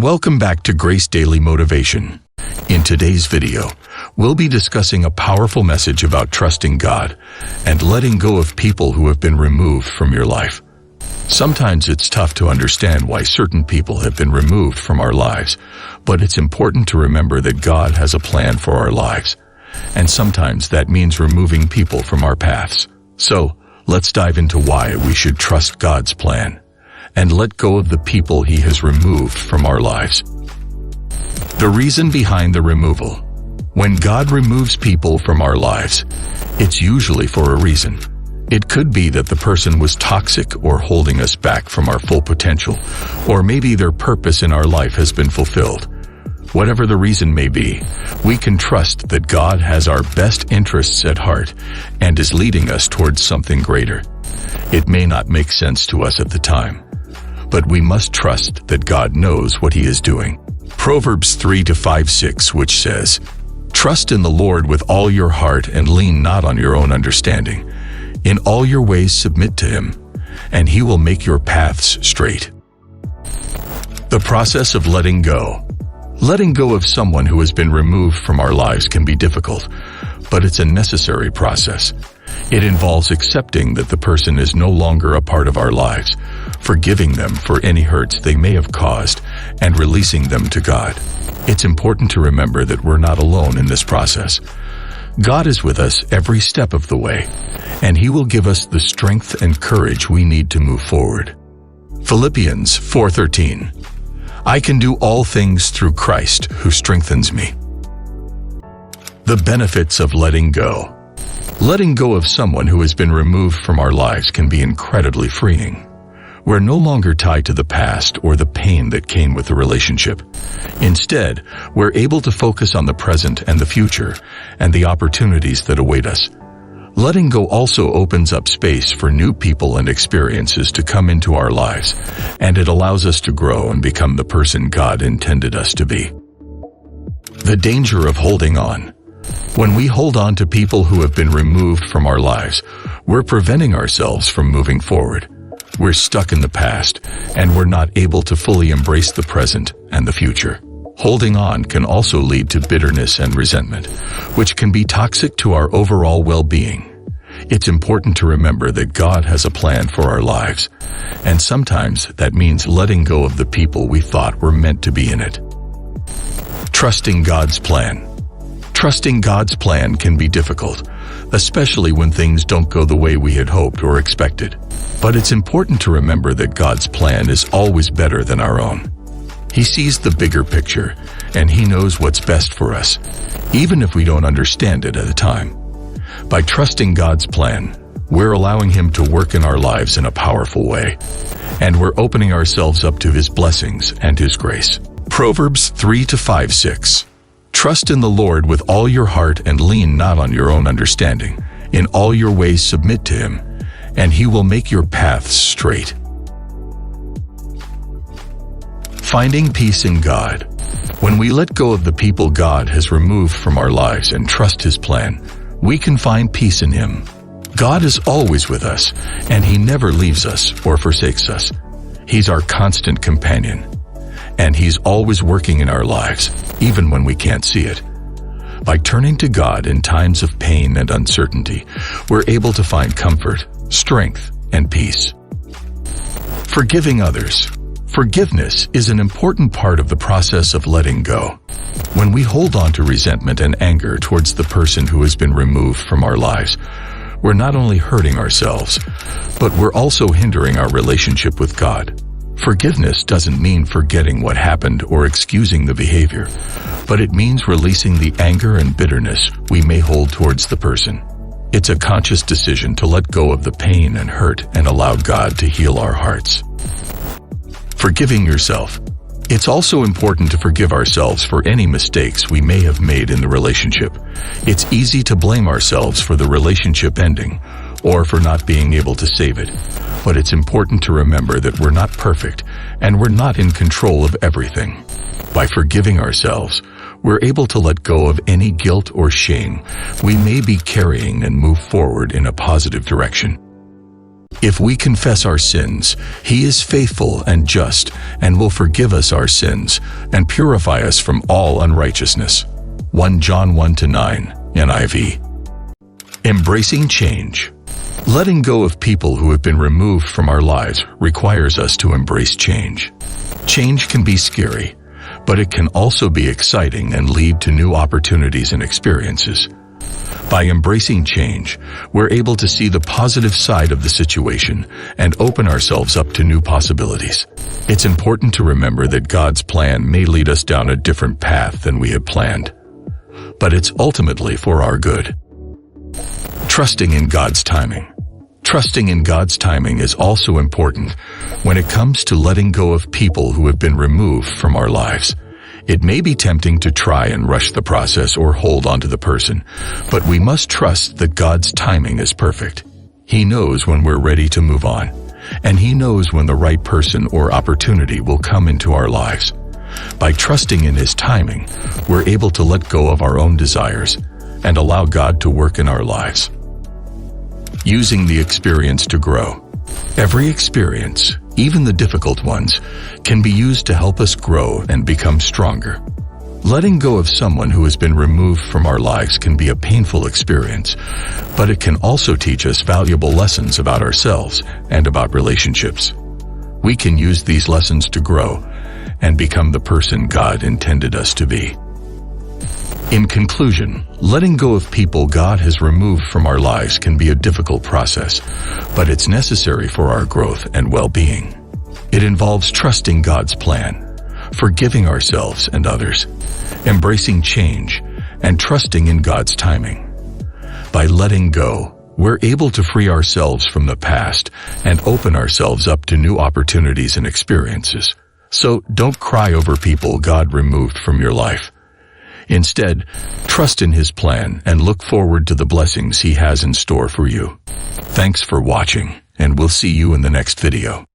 Welcome back to Grace Daily Motivation. In today's video, we'll be discussing a powerful message about trusting God and letting go of people who have been removed from your life. Sometimes it's tough to understand why certain people have been removed from our lives, but it's important to remember that God has a plan for our lives. And sometimes that means removing people from our paths. So, let's dive into why we should trust God's plan and let go of the people He has removed from our lives. The reason behind the removal. When God removes people from our lives, it's usually for a reason. It could be that the person was toxic or holding us back from our full potential, or maybe their purpose in our life has been fulfilled. Whatever the reason may be, we can trust that God has our best interests at heart and is leading us towards something greater. It may not make sense to us at the time, but we must trust that God knows what He is doing. Proverbs 3:5-6, which says, "Trust in the Lord with all your heart and lean not on your own understanding. In all your ways submit to Him, and He will make your paths straight." The process of letting go. Letting go of someone who has been removed from our lives can be difficult, but it's a necessary process. It involves accepting that the person is no longer a part of our lives, forgiving them for any hurts they may have caused, and releasing them to God. It's important to remember that we're not alone in this process. God is with us every step of the way, and He will give us the strength and courage we need to move forward. Philippians 4:13. "I can do all things through Christ who strengthens me." The benefits of letting go. Letting go of someone who has been removed from our lives can be incredibly freeing. We're no longer tied to the past or the pain that came with the relationship. Instead, we're able to focus on the present and the future and the opportunities that await us. Letting go also opens up space for new people and experiences to come into our lives, and it allows us to grow and become the person God intended us to be. The danger of holding on. When we hold on to people who have been removed from our lives, we're preventing ourselves from moving forward. We're stuck in the past, and we're not able to fully embrace the present and the future. Holding on can also lead to bitterness and resentment, which can be toxic to our overall well-being. It's important to remember that God has a plan for our lives, and sometimes that means letting go of the people we thought were meant to be in it. Trusting God's plan. Trusting God's plan can be difficult, especially when things don't go the way we had hoped or expected. But it's important to remember that God's plan is always better than our own. He sees the bigger picture, and He knows what's best for us, even if we don't understand it at the time. By trusting God's plan, we're allowing Him to work in our lives in a powerful way, and we're opening ourselves up to His blessings and His grace. Proverbs 3:5-6. "Trust in the Lord with all your heart and lean not on your own understanding. In all your ways submit to Him, and He will make your paths straight." Finding peace in God. When we let go of the people God has removed from our lives and trust His plan, we can find peace in Him. God is always with us, and He never leaves us or forsakes us. He's our constant companion, and He's always working in our lives, even when we can't see it. By turning to God in times of pain and uncertainty, we're able to find comfort, strength, and peace. Forgiving others. Forgiveness is an important part of the process of letting go. When we hold on to resentment and anger towards the person who has been removed from our lives, we're not only hurting ourselves, but we're also hindering our relationship with God. Forgiveness doesn't mean forgetting what happened or excusing the behavior, but it means releasing the anger and bitterness we may hold towards the person. It's a conscious decision to let go of the pain and hurt and allow God to heal our hearts. Forgiving yourself. It's also important to forgive ourselves for any mistakes we may have made in the relationship. It's easy to blame ourselves for the relationship ending or for not being able to save it. But it's important to remember that we're not perfect and we're not in control of everything. By forgiving ourselves, we're able to let go of any guilt or shame we may be carrying and move forward in a positive direction. If we confess our sins, He is faithful and just and will forgive us our sins and purify us from all unrighteousness. 1 John 1-9, NIV. Embracing change. Letting go of people who have been removed from our lives requires us to embrace change. Change can be scary, but it can also be exciting and lead to new opportunities and experiences. By embracing change, we're able to see the positive side of the situation and open ourselves up to new possibilities. It's important to remember that God's plan may lead us down a different path than we had planned, but it's ultimately for our good. Trusting in God's timing. Trusting in God's timing is also important when it comes to letting go of people who have been removed from our lives. It may be tempting to try and rush the process or hold on to the person, but we must trust that God's timing is perfect. He knows when we're ready to move on, and He knows when the right person or opportunity will come into our lives. By trusting in His timing, we're able to let go of our own desires and allow God to work in our lives. Using the experience to grow. Every experience, even the difficult ones, can be used to help us grow and become stronger. Letting go of someone who has been removed from our lives can be a painful experience, but it can also teach us valuable lessons about ourselves and about relationships. We can use these lessons to grow and become the person God intended us to be. In conclusion, letting go of people God has removed from our lives can be a difficult process, but it's necessary for our growth and well-being. It involves trusting God's plan, forgiving ourselves and others, embracing change, and trusting in God's timing. By letting go, we're able to free ourselves from the past and open ourselves up to new opportunities and experiences. So don't cry over people God removed from your life. Instead, trust in His plan and look forward to the blessings He has in store for you. Thanks for watching, and we'll see you in the next video.